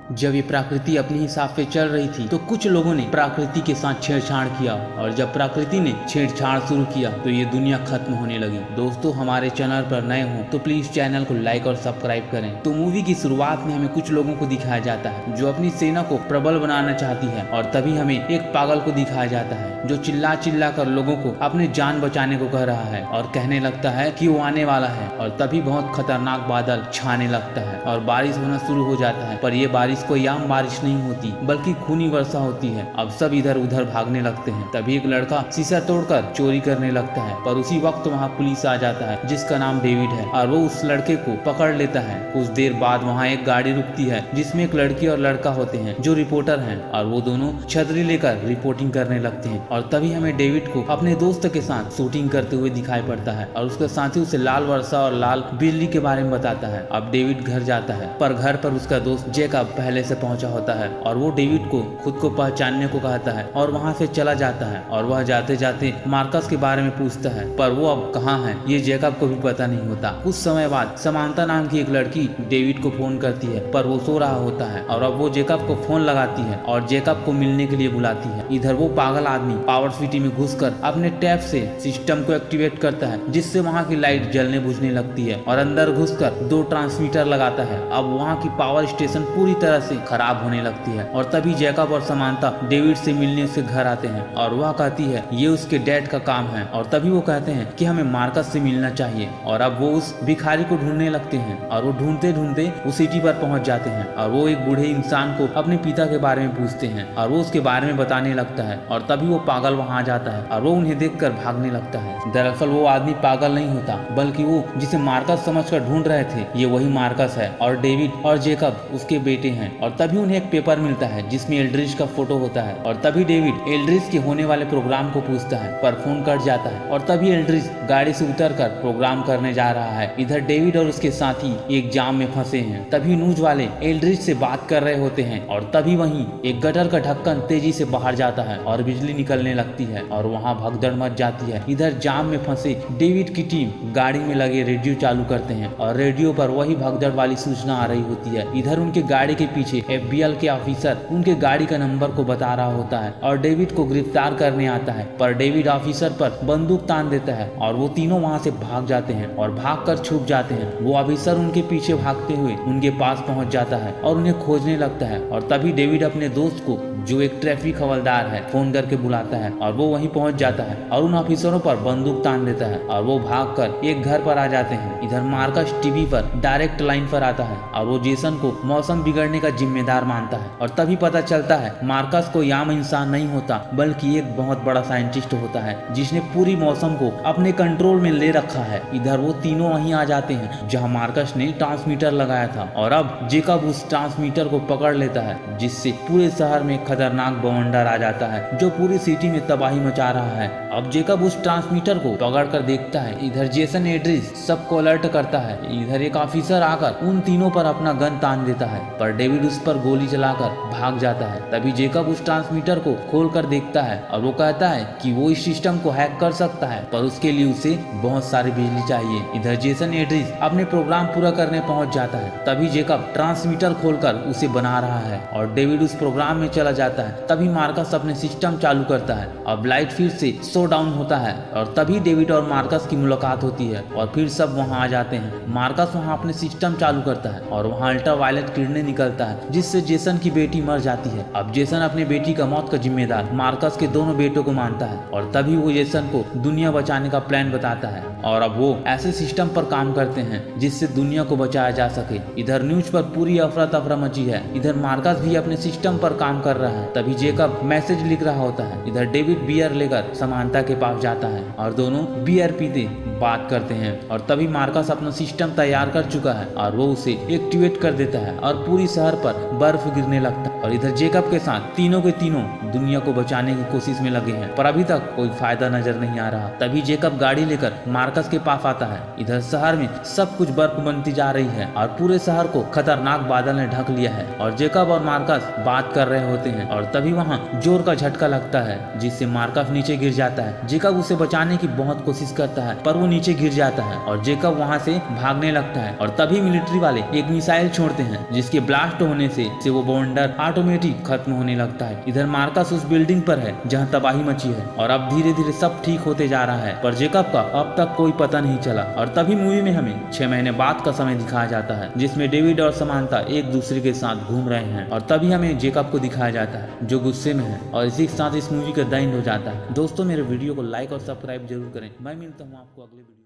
जब ये प्रकृति अपने हिसाब से चल रही थी तो कुछ लोगों ने प्रकृति के साथ छेड़छाड़ किया और जब प्रकृति ने छेड़छाड़ शुरू किया तो ये दुनिया खत्म होने लगी। दोस्तों, हमारे चैनल पर नए हो तो प्लीज चैनल को लाइक और सब्सक्राइब करें। तो मूवी की शुरुआत में हमें कुछ लोगों को दिखाया जाता है जो अपनी सेना को प्रबल बनाना चाहती है और तभी हमें एक पागल को दिखाया जाता है जो चिल्ला चिल्ला कर लोगों को अपने जान बचाने को कह रहा है और कहने लगता है कि वो आने वाला है। और तभी बहुत खतरनाक बादल छाने लगता है और बारिश होना शुरू हो जाता है। पर यह बारिश कोई आम बारिश नहीं होती बल्कि खूनी वर्षा होती है। अब सब इधर उधर भागने लगते हैं। तभी एक लड़का शीशा तोड़कर चोरी करने लगता है पर उसी वक्त वहाँ पुलिस आ जाता है जिसका नाम डेविड है और वो उस लड़के को पकड़ लेता है। कुछ देर बाद वहाँ एक गाड़ी रुकती है जिसमें एक लड़की और लड़का होते हैं जो रिपोर्टर हैं और वो दोनों छतरी लेकर रिपोर्टिंग करने लगते हैं। और तभी हमें डेविड को अपने दोस्त के साथ शूटिंग करते हुए दिखाई पड़ता है और उसके साथी उसे लाल वर्षा और लाल बिजली के बारे में बताता है। अब डेविड घर जाता है पर घर पर उसका दोस्त जेकब पहले से पहुंचा होता है और वो डेविड को खुद को पहचानने को कहता है और वहां से चला जाता है। और वह जाते जाते मार्कस के बारे में पूछता है पर वो अब कहाँ है ये जेकब को भी पता नहीं होता। कुछ समय बाद समांता नाम की एक लड़की डेविड को फोन करती है पर वो सो रहा होता है और अब वो जेकब को फोन लगाती है और जेकब को मिलने के लिए बुलाती है। इधर वो पागल आदमी पावर सिटी में घुसकर अपने टैब से सिस्टम को एक्टिवेट करता है जिससे वहाँ की लाइट जलने बुझने लगती है और अंदर घुसकर 2 ट्रांसमीटर लगाता है। अब वहाँ की पावर स्टेशन पूरी तरह से खराब होने लगती है और तभी जैकब और समांता डेविड से मिलने उसके घर आते हैं और वह कहती है ये उसके डैड का काम है। और तभी वो कहते हैं कि हमें मार्कस से मिलना चाहिए और अब वो उस भिखारी को ढूंढने लगते हैं और वो ढूंढते ढूंढते उस सिटी पर पहुंच जाते हैं और वो एक बूढ़े इंसान को अपने पिता के बारे में पूछते हैं और वो उसके बारे में बताने लगता है और तभी वो पागल वहाँ आ जाता है और वो उन्हें देखकर भागने लगता है। दरअसल वो आदमी पागल नहीं होता बल्कि वो जिसे मार्कस समझकर ढूंढ रहे थे ये वही मार्कस है और डेविड और जेकब उसके बेटे हैं। और तभी उन्हें एक पेपर मिलता है जिसमें एल्ड्रिच का फोटो होता है और तभी डेविड एल्ड्रिच के होने वाले प्रोग्राम को पूछता है पर फोन कट जाता है और तभी एल्ड्रिच गाड़ी से उतरकर प्रोग्राम करने जा रहा है। इधर डेविड और उसके साथी एक जाम में फंसे हैं। तभी न्यूज वाले एल्ड्रिच से बात कर रहे होते हैं और तभी वहीं एक गटर का ढक्कन तेजी से बाहर जाता है और बिजली निकलने लगती है और वहाँ भगदड़ मच जाती है। इधर जाम में फंसे डेविड की टीम गाड़ी में लगे रेडियो चालू करते हैं और रेडियो पर वही भगदड़ वाली सूचना आ रही होती है। इधर उनके गाड़ी के पीछे FBI के ऑफिसर उनके गाड़ी का नंबर को बता रहा होता है और डेविड को गिरफ्तार करने आता है पर डेविड ऑफिसर पर बंदूक तान देता है और वो तीनों वहाँ से भाग जाते हैं और भागकर छुप जाते हैं। वो ऑफिसर उनके पीछे भागते हुए उनके पास पहुँच जाता है और उन्हें खोजने लगता है और तभी डेविड अपने दोस्त को जो एक ट्रैफिक हवलदार है फोन करके बुलाता है और वो वहीं पहुंच जाता है और उन ऑफिसरों पर बंदूक तान देता है और वो भागकर एक घर पर आ जाते हैं। इधर मार्कस टीवी पर डायरेक्ट लाइन पर आता है और वो जेसन को मौसम बिगड़ने का जिम्मेदार मानता है और तभी पता चलता है मार्कस कोई आम इंसान नहीं होता बल्कि एक बहुत बड़ा साइंटिस्ट होता है जिसने पूरी मौसम को अपने कंट्रोल में ले रखा है। इधर वो तीनों वहीं आ जाते हैं जहाँ मार्कस ने ट्रांसमीटर लगाया था और अब जेकब उस ट्रांसमीटर को पकड़ लेता है जिससे पूरे शहर में खतरनाक बवंडर आ जाता है जो पूरी सिटी में तबाही मचा रहा है। अब जेकब उस ट्रांसमीटर को पकड़कर देखता है। इधर जेसन एड्रिच सबको अलर्ट करता है। इधर एक ऑफिसर आकर उन तीनों पर अपना गन तान देता है पर डेविड उस पर गोली चलाकर भाग जाता है। तभी जेकब उस ट्रांसमीटर को खोलकर देखता है और वो कहता है कि वो इस सिस्टम को हैक कर सकता है पर उसके लिए उसे बहुत सारी बिजली चाहिए। इधर जेसन एड्रिच अपने प्रोग्राम पूरा करने पहुंच जाता है। तभी जेकब ट्रांसमीटर खोलकर उसे बना रहा है और डेविड उस प्रोग्राम में चला जाता है। तभी मार्कस अपने सिस्टम चालू करता है। अब लाइट फिर से शो डाउन होता है और तभी डेविड और मार्कस की मुलाकात होती है और फिर सब वहां आ जाते हैं। मार्कस वहां अपने सिस्टम चालू करता है और वहां अल्ट्रावायलेट किरणें निकलता है जिससे जेसन की बेटी मर जाती है। अब जेसन अपने बेटी का मौत का जिम्मेदार मार्कस के दोनों बेटों को मानता है और तभी वो जेसन को दुनिया बचाने का प्लान बताता है और अब वो ऐसे सिस्टम पर काम करते हैं जिससे दुनिया को बचाया जा सके। इधर न्यूज पर पूरी अफरा तफरा मची है। इधर मार्कस भी अपने सिस्टम पर काम कर रहा है। तभी जेकब मैसेज लिख रहा होता है। इधर डेविड बियर लेकर समांता के पास जाता है और दोनों बियर पीते बात करते हैं और तभी मार्कस अपना सिस्टम तैयार कर चुका है और वो उसे एक्टिवेट कर देता है और पूरी शहर पर बर्फ गिरने लगता है। और इधर जेकब के साथ तीनों के तीनों दुनिया को बचाने की कोशिश में लगे हैं पर अभी तक कोई फायदा नजर नहीं आ रहा। तभी जेकब गाड़ी लेकर मार्कस के पास आता है। इधर शहर में सब कुछ बर्फ बनती जा रही है और पूरे शहर को खतरनाक बादल ने ढक लिया है और जेकब और मार्कस बात कर रहे होते हैं और तभी वहाँ जोर का झटका लगता है जिससे मार्कस नीचे गिर जाता है। जेकब उसे बचाने की बहुत कोशिश करता है पर वो नीचे गिर जाता है और जेकब वहाँ से भागने लगता है और तभी मिलिट्री वाले एक मिसाइल छोड़ते हैं जिसके ब्लास्ट होने से वो बवंडर ऑटोमेटिक खत्म होने लगता है। इधर मार्कस उस बिल्डिंग पर है जहाँ तबाही मची है और अब धीरे धीरे सब ठीक होते जा रहा है पर जेकब का अब तक कोई पता नहीं चला। और तभी मूवी में हमें 6 महीने बाद का समय दिखाया जाता है जिसमें डेविड और समांथा एक दूसरे के साथ घूम रहे हैं और तभी हमें जेकब को दिखाया जाता है जो गुस्से में है और इसी के साथ इस मूवी का द एंड हो जाता है। दोस्तों मेरे वीडियो को लाइक और सब्सक्राइब जरूर करें। मैं मिलता हूँ आपको अगले वीडियो में।